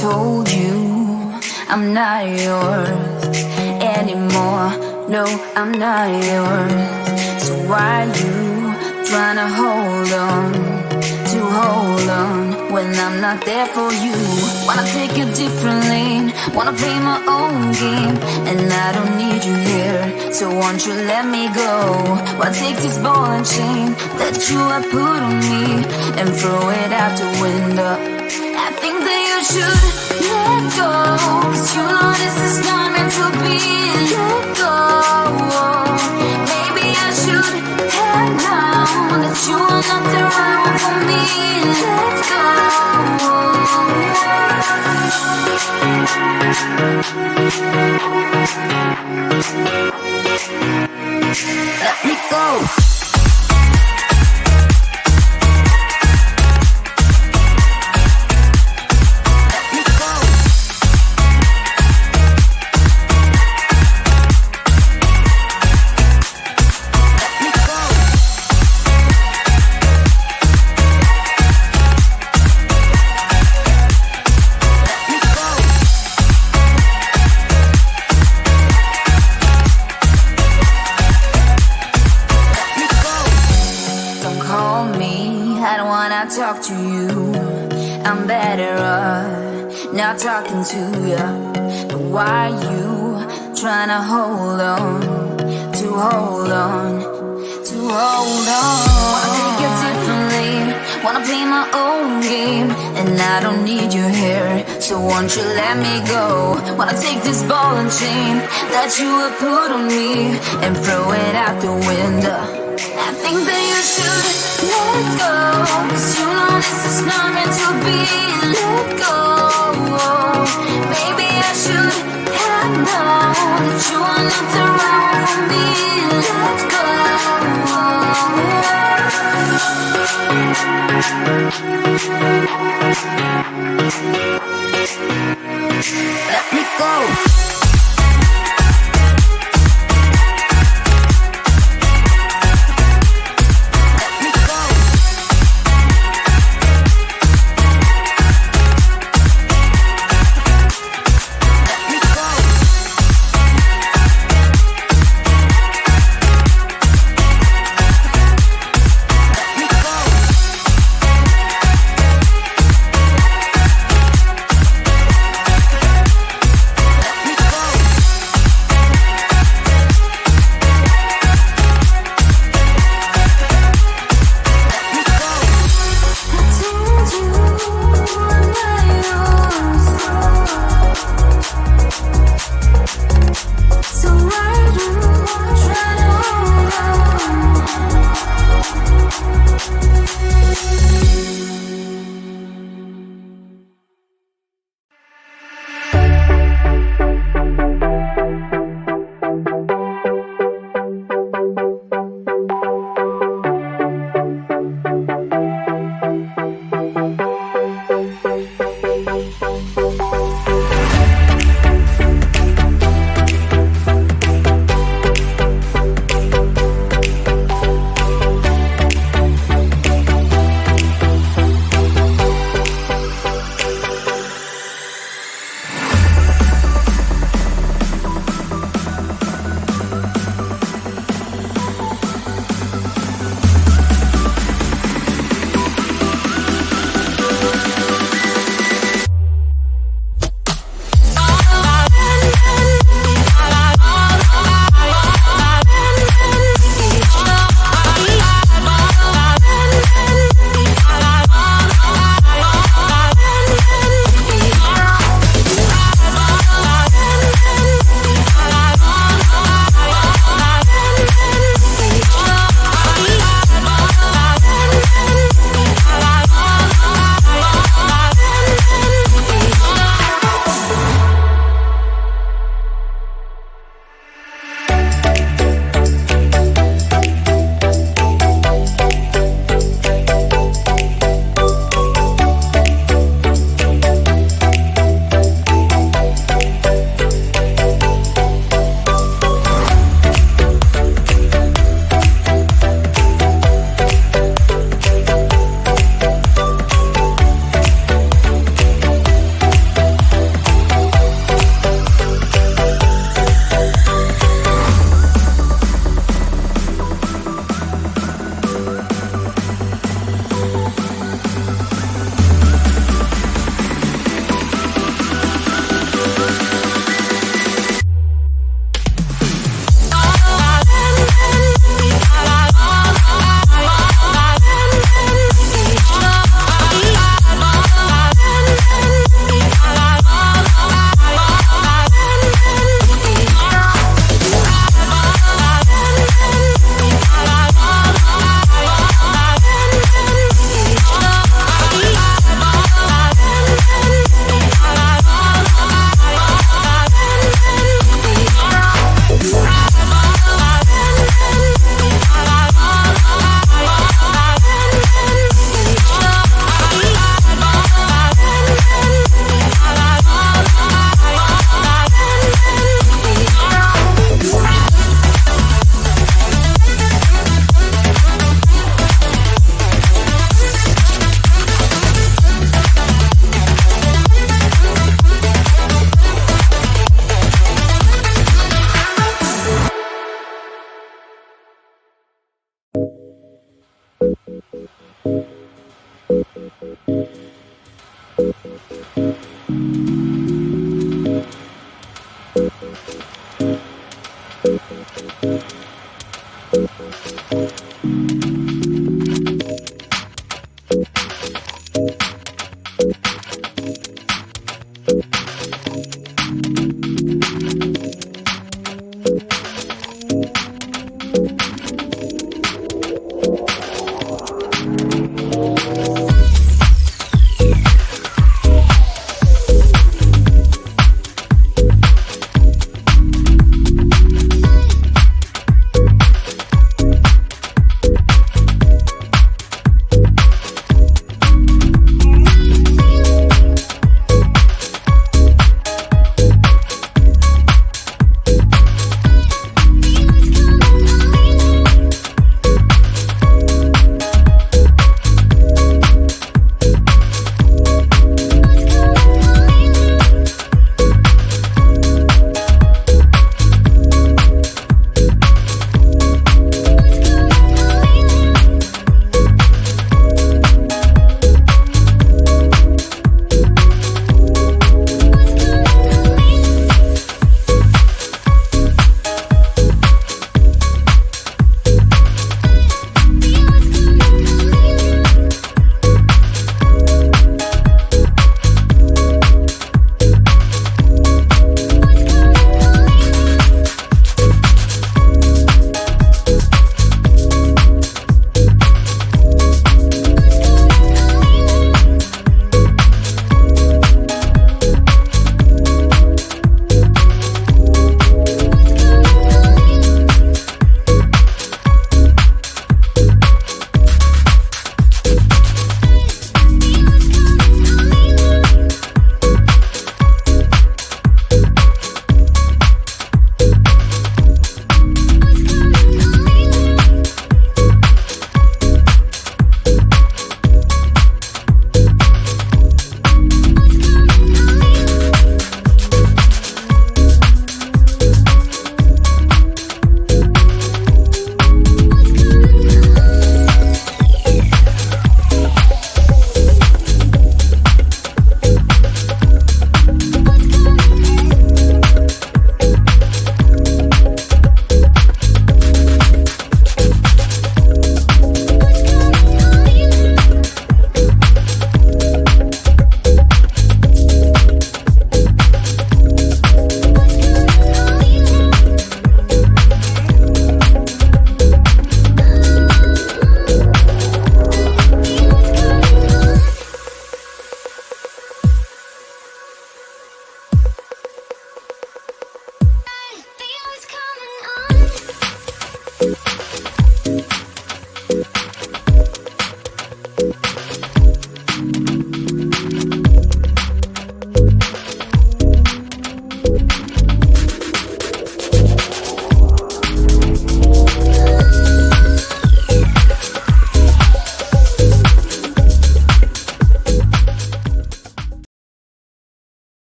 told you I'm not yours anymore. No, I'm not yours. So why you trying to hold on? when I'm not there for you. Wanna take a different lane, wanna play my own game, and I don't need you here, so won't you let me go? Wanna take this ball and chain that you have put on me and throw it out the window. I think that you should let go, 'cause you know this is not meant to be. Let go. Maybe I should have known that you are not the right one for me. Let go. Let me go. Talk to you, I'm better off not talking to you. But why you trying to hold on, to hold on, to hold on? Wanna take a different lane, wanna play my own game, and I don't need you here, so won't you let me go? Wanna take this ball and chain that you have put on me and throw it out the window. I think that you should let go, 'cause you know this is not meant to be. Let go. Maybe I should have known that you are not the right one for me. Let go. Let me go.